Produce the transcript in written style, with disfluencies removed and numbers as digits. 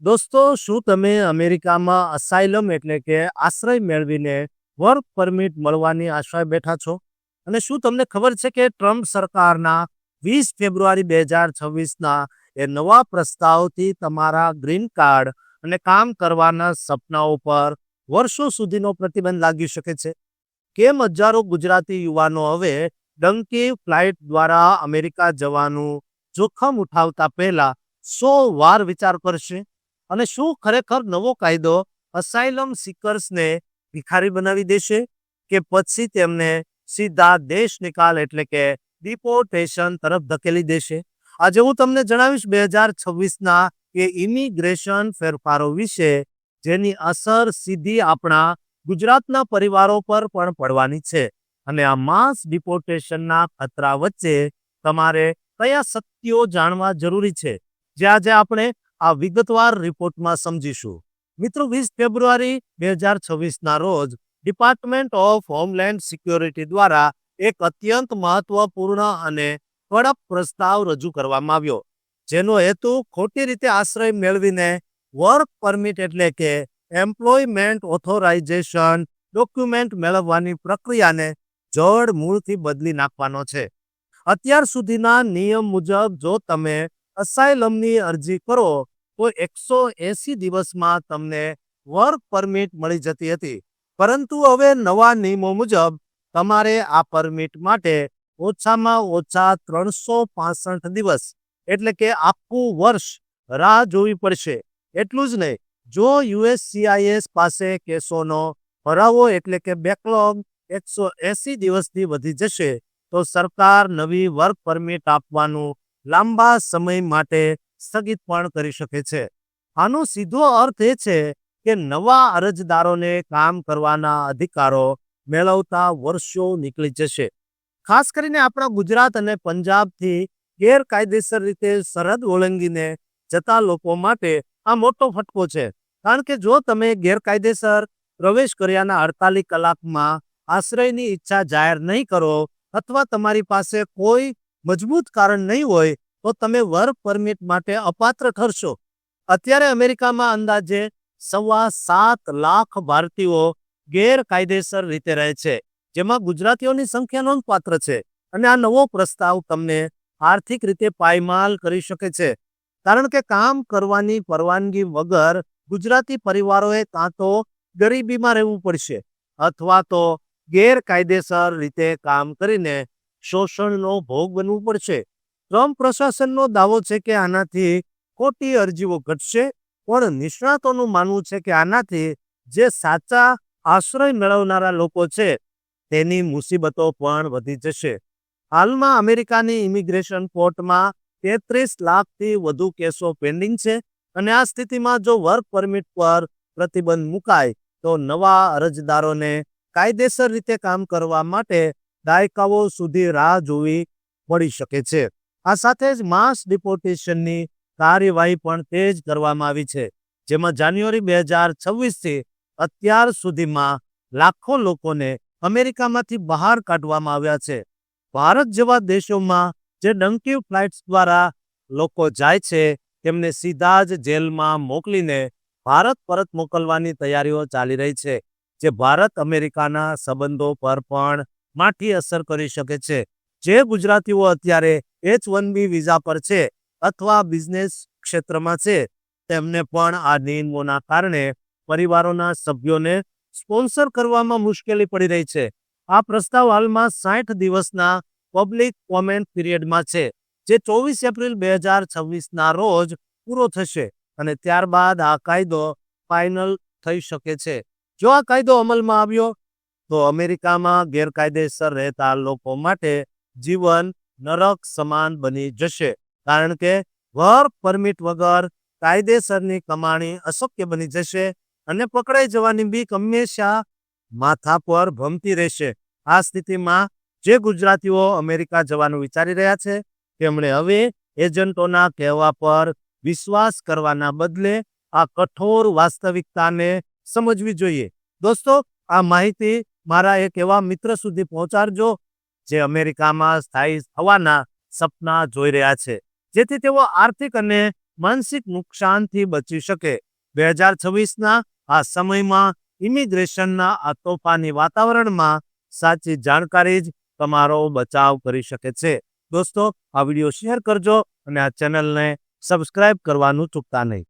દોસ્તો, શું તમે અમેરિકામાં અસાઇલમ એટલે કે આશ્રય મેળવીને વર્ક પરમિટ મળવાની આશાએ બેઠા છો? અને શું તમને ખબર છે કે ટ્રમ્પ સરકારના 20 ફેબ્રુઆરી 2026ના એ નવા પ્રસ્તાવથી તમારા ગ્રીન કાર્ડ અને કામ કરવાના સપનાઓ પર વર્ષો સુધીનો પ્રતિબંધ લાગી શકે છે? કેમ હજારો ગુજરાતી યુવાનો હવે ડંકી ફ્લાઇટ દ્વારા અમેરિકા જવાનું જોખમ ઉઠાવતા પહેલા 100 વાર વિચાર કરશે? અને શું ખરેખર નવો કાયદો અસાઇલમ સિકર્સને ભિખારી બનાવી દેશે કે પછી તેમને સીધા દેશ નિકાલ એટલે કે ડિપોર્ટેશન તરફ ધકેલી દેશે? આજે હું તમને જણાવીશ 2026ના એ ઇમિગ્રેશન ફેરફારો વિશે, જેની અસર સીધી આપણા ગુજરાતના પરિવારો પર પણ પડવાની છે. અને આ માસ ડિપોર્ટેશનના ખતરા વચ્ચે તમારે કયા સત્યો જાણવા જરૂરી છે, જે આજે આપણે આ વિગતવાર રિપોર્ટમાં સમજીશું. મિત્રો, 20 ફેબ્રુઆરી 2026ના રોજ ડિપાર્ટમેન્ટ ઓફ હોમલેન્ડ સિક્યોરિટી દ્વારા એક અત્યંત મહત્વપૂર્ણ અને કડક પ્રસ્તાવ રજૂ કરવામાં આવ્યો, જેનો હેતુ ખોટી રીતે આશ્રય મેળવીને વર્ક પરમિટ એટલે કે એમ્પ્લોયમેન્ટ ઓથોરાઇઝેશન ડોક્યુમેન્ટ મેળવવાની પ્રક્રિયાને જડ મૂળથી બદલી નાખવાનો છે. અત્યાર સુધીના નિયમ મુજબ જો તમે અસાઇલમની અરજી કરો તો 180 દિવસમાં તમને વર્ક પરમિટ મળી જતી હતી, પરંતુ હવે નવા નિયમો મુજબ તમારે આ પરમિટ માટે ઓછામાં ઓછા 365 દિવસ એટલે કે આખું વર્ષ રાહ જોવી પડશે. એટલું જ નહીં, જો USCIS પાસે કેસોનો ભરાવો એટલે કે બેકલોગ 180 દિવસથી વધી જશે તો સરકાર નવી વર્ક પરમિટ આપવાનું લાંબા સમય માટે સ્થગિત પણ કરી શકે છે. આનો સીધો અર્થ એ છે કે નવા અરજદારોને કામ કરવાના અધિકારો મેળવતા વર્ષો નીકળી જશે. ખાસ કરીને આપણા ગુજરાત અને પંજાબથી ગેરકાયદેસર રીતે સરહદ ઓળંગીને જતા લોકો માટે આ મોટો ફટકો છે. કારણ કે જો તમે ગેરકાયદેસર પ્રવેશ કર્યાના 48 કલાકમાં આશ્રયની ઈચ્છા જાહેર નહીં કરો અથવા તમારી પાસે કોઈ મજબૂત કારણ નહીં હોય તો તમે વર્ક પરમિટ માટે અપાત્ર ઠરશો. અત્યારે અમેરિકામાં અંદાજે 7.25 લાખ ભારતીયો ગેરકાયદેસર રીતે રહે છે, જેમાં ગુજરાતીઓની સંખ્યા નોંધપાત્ર છે. અને આ નવો પ્રસ્તાવ તમને આર્થિક રીતે પાયમાલ કરી શકે છે, કારણ કે કામ કરવાની પરવાનગી વગર ગુજરાતી પરિવારોએ કાં તો ગરીબીમાં રહેવું પડશે અથવા તો ગેરકાયદેસર રીતે કામ કરીને શોષણનો ભોગ બનવું પડશે. ટ્રમ્પ પ્રશાસનનો દાવો છે કે આનાથી ખોટી અરજીઓ ઘટશે, પણ નિષ્ણાતોનું માનવું છે કે આનાથી જે સાચા આશ્રય મેળવનારા લોકો છે તેની મુસીબતો પણ વધી જશે. હાલમાં અમેરિકાની ઇમિગ્રેશન કોર્ટમાં 33 લાખથી વધુ કેસો પેન્ડિંગ છે, અને આ સ્થિતિમાં જો વર્ક પરમિટ પર પ્રતિબંધ મુકાય તો નવા અરજદારોને કાયદેસર રીતે કામ કરવા માટે દાયકાઓ સુધી રાહ જોવી પડી શકે છે. આ સાથે જ માસ ડિપોર્ટેશનની કાર્યવાહી પણ તેજ કરવામાં આવી છે, જેમાં જાન્યુઆરી 2026થી અત્યાર સુધીમાં લાખો લોકોને અમેરિકામાંથી બહાર કાઢવામાં આવ્યા છે. ભારત જેવા દેશોમાં જે ડંકી ફ્લાઇટ્સ દ્વારા લોકો જાય છે તેમને સીધા જ જેલમાં મોકલીને ભારત પરત મોકલવાની તૈયારીઓ ચાલી રહી છે, જે ભારત અમેરિકાના સંબંધો પર પણ માઠી અસર કરી શકે છે. જે ગુજરાતીઓ અત્યારે H-1B વિઝા પર છે અથવા બિઝનેસ ક્ષેત્રમાં છે, તેમને પણ આ નિયમોના કારણે પરિવારોના સભ્યોને સ્પોન્સર કરવામાં મુશ્કેલી પડી રહી છે. આ પ્રસ્તાવ હાલમાં 60 દિવસના પબ્લિક કોમેન્ટ પીરિયડમાં છે, જે 24 એપ્રિલ 2026ના રોજ પૂરો થશે, અને ત્યારબાદ આ કાયદો ફાઇનલ થઈ શકે છે. જો આ કાયદો અમલમાં આવ્યો તો અમેરિકામાં ગેરકાયદેસર રહેતા લોકો માટે જીવન નરક સમાન બની જશે, કારણ કે વર્ક પરમિટ વગર કાયદેસરની કમાણી અશક્ય બની જશે અને પકડાઈ જવાની બીક હંમેશા માથા પર ભમતી રહેશે. આ સ્થિતિમાં જે ગુજરાતીઓ અમેરિકા જવાનું વિચારી રહ્યા છે તેમણે હવે એજન્ટોના કહેવા પર વિશ્વાસ કરવાના બદલે આ કઠોર વાસ્તવિકતાને સમજવી જોઈએ. દોસ્તો, આ માહિતી મારા એક એવા મિત્ર સુધી પહોંચાડજો જે અમેરિકામાં સ્થાયી થવાના સપના જોઈ રહ્યા છે, જેથી તેઓ આર્થિક અને માનસિક નુકસાનથી બચી શકે. 2026ના આ સમયમાં ઇમિગ્રેશનના આ તોફાની વાતાવરણમાં સાચી જાણકારી જ તમારો બચાવ કરી શકે છે. દોસ્તો, આ વિડીયો શેર કરજો અને આ ચેનલને સબસ્ક્રાઇબ કરવાનું ચૂકતા નહીં.